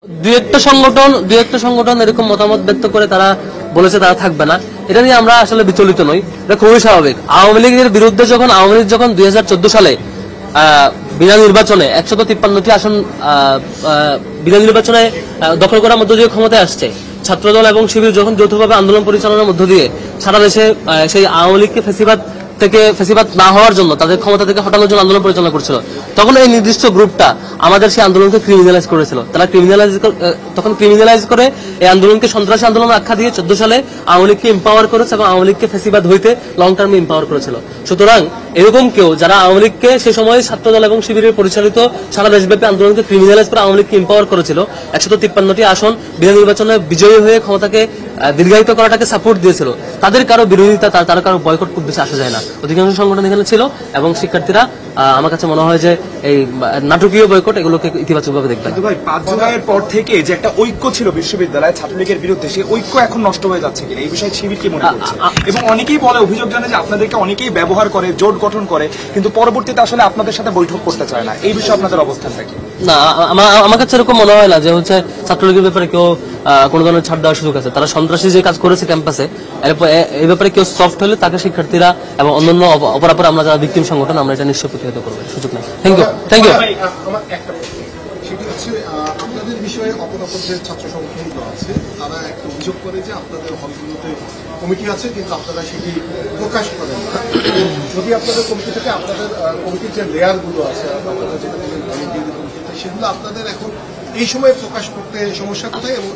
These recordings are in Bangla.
দুই একটা সংগঠন এরকম মতামত ব্যক্ত করে তারা বলেছে তারা থাকবে না। এটা নিয়ে আমরা আসলে বিচলিত নই, এটা খুবই স্বাভাবিক। আওয়ামী লীগের বিরুদ্ধে যখন আওয়ামী লীগ যখন 2014 সালে বিনা নির্বাচনে 153টি আসন বিনা নির্বাচনে দখল করার মধ্য দিয়ে ক্ষমতায় আসছে, ছাত্রদল এবং শিবির যখন যৌথভাবে আন্দোলন পরিচালনার মধ্য দিয়ে সারা দেশে সেই আওয়ামী লীগকে ফেসিবাদ না হওয়ার জন্য, তাদের ক্ষমতা থেকে হটানোর জন্য আন্দোলন পরিচালনা করছিল, তখন এই নির্দিষ্ট গ্রুপটা আমাদের সেই আন্দোলনকে ক্রিমিনালাইজ করেছিল। তারা ক্রিমিনালাইজ করে এই আন্দোলনকে সন্ত্রাসী আন্দোলন আখ্যা দিয়ে 14 সালে আওয়ামী লীগকে এম্পাওয়ার করেছে এবং আওয়ামী লীগকে ফেসিবাদ হইতে লং টার্মে এম্পাওয়ার করেছিল। সুতরাং এরকম কেউ যারা আওয়ামী লীগকে সে সময় ছাত্রদল এবং শিবিরের পরিচালিত সারা দেশব্যাপী আন্দোলনকে ক্রিমিনালাইজ করে আওয়ামী লীগকে এম্পাওয়ার করেছিল, 153টি আসন বিনা নির্বাচনে বিজয়ী হয়ে ক্ষমতাকে দীর্ঘায়িত করাটাকে সাপোর্ট দিয়েছিল, তাদের কারো বিরোধিতা, তার কারো বয়কট খুব বেশি আসা যায় না। অধিকাংশ সংগঠন এখানে ছিল এবং শিক্ষার্থীরা আমার কাছে মনে হয় যে এই নাটকীয় বয়কট এগুলোকে ইতিবাচকভাবে দেখবেন। ভাই 5 জুলাইয়ের পর থেকে যে একটা ঐক্য ছিল বিশ্ববিদ্যালয়ে ছাত্রলীগের বিরুদ্ধে, সেই ঐক্য এখন নষ্ট হয়ে যাচ্ছে কিনা এই বিষয়ে শিবির কি মনে করছে? এবং অনেকেই বলে, অভিযোগ জানায় যে আপনাদেরকে অনেকেই ব্যবহার করে, জোট গঠন করে, কিন্তু পরবর্তীতে আসলে আপনাদের সাথে বৈঠক করতে চায় না। এই বিষয়ে আপনাদের অবস্থানটা কি? না, আমার কাছে এরকম মনে হয় না যে ছাত্রলীগের ব্যাপারে কেউ কোন ধরনের ছাড় দেওয়ার সুযোগ আছে। তারা সন্ত্রাসী যে কাজ করেছে ক্যাম্পাসে, এই ব্যাপারে কেউ সফট হলে তাকে শিক্ষার্থীরা এবং অন্যান্য অপরাপর আমরা যারা ভিকটিম সংগঠন আমরা এটা নিশ্চয় প্রতিহত করবো, সুযোগ নেই। Thank you. আপনাদের বিষয়ে অপরাপর যে ছাত্র সংগঠনগুলো আছে তারা একটা অভিযোগ করে যে আপনাদের হলগুলোতে কমিটি আছে কিন্তু আপনারা সেটি প্রকাশ করেন না। যদি আপনাদের কমিটি থেকে আপনাদের কমিটির যে লেয়ারগুলো আছে আপনারা যেটা সেগুলো আপনাদের এখন এই সময় প্রকাশ করতে সমস্যা কোথায় এবং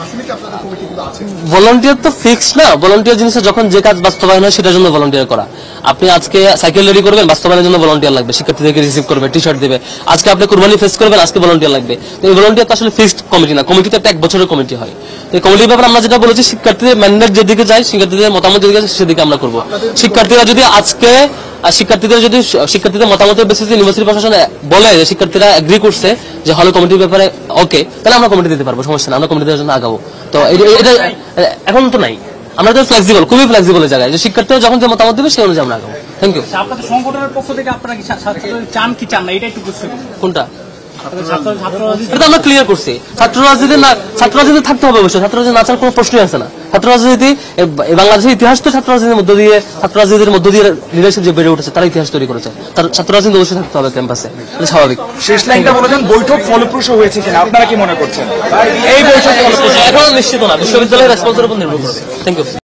আসলে কি আপনাদের কমিটিগুলো আছে? ভলান্টিয়ার তো ফিক্স না। ভলান্টিয়ার জিনিসটা যখন যে কাজ বাস্তবায়ন হয় সেটার জন্য ভলান্টিয়ার করা। আপনি আজকে সাইকেল রেডি করবেন, বাস্তবায়নের জন্য ভলান্টিয়ার লাগবে, শিক্ষার্থীদেরকে রিসিভ করবে, টি শার্ট দেবে। আজকে আপনি কুরবানি ফেস করবেন, আজকে ভলান্টিয়ার লাগবে। তো এই ভলান্টিয়ার তো আসলে ফিক্সড কমিটি না, কমিটি তো একটা 1 বছরের কমিটি হয়। তো এই কমিটির ব্যাপারে আমরা যেটা বলেছি, শিক্ষার্থীদের ম্যান্ডেট যেদিকে যায়, শিক্ষার্থীদের মতামত যেদিকে যায় সেদিকে আমরা করবো। শিক্ষার্থীদের মতামতের বেসিসে ইউনিভার্সিটি প্রশাসন বলে যে শিক্ষার্থীরা এগ্রি করছে যে হলে কমিটির ব্যাপারে ওকে, তাহলে আমরা কমিটি দিতে পারবো, সমস্যা না, আমরা কমিটি দেওয়ার জন্য আগাবো। তো এটা এখন তো নাই, আমরা তো ফ্লেক্সিবল, খুবই ফ্লেক্সিবল জায়গায়, যে শিক্ষার্থীরা যখন যে মতামত দেবে সেই অনুযায়ী আমরা আগাবো। Thank you. আপনাদের সংগঠনের পক্ষ থেকে আপনারা কি চান কি চান না এটা একটু বুঝতে হবে। কোনটা? এটা আমরা ক্লিয়ার করছি। ছাত্র রাজনীতি থাকতে হবে অবশ্যই, ছাত্র রাজনীতি না চার কোনো প্রশ্নই আছে না। ছাত্র রাজনীতি বাংলাদেশের ইতিহাস তো ছাত্র রাজনীতির মধ্য দিয়ে লিডারশিপ যে বেড়ে উঠেছে তারা ইতিহাস তৈরি করেছে। তার ছাত্র রাজনীতি অবশ্যই থাকতে হবে ক্যাম্পাসে, এটা স্বাভাবিক। শেষ লাইনটা বলেছেন, বৈঠক ফলপ্রসূ হয়েছে কিনা আপনারা কি মনে করছেন? এই বৈঠক এখন নিশ্চিত না, বিশ্ববিদ্যালয়ের রেসপন্সের উপর নির্ভর করবে। Thank you.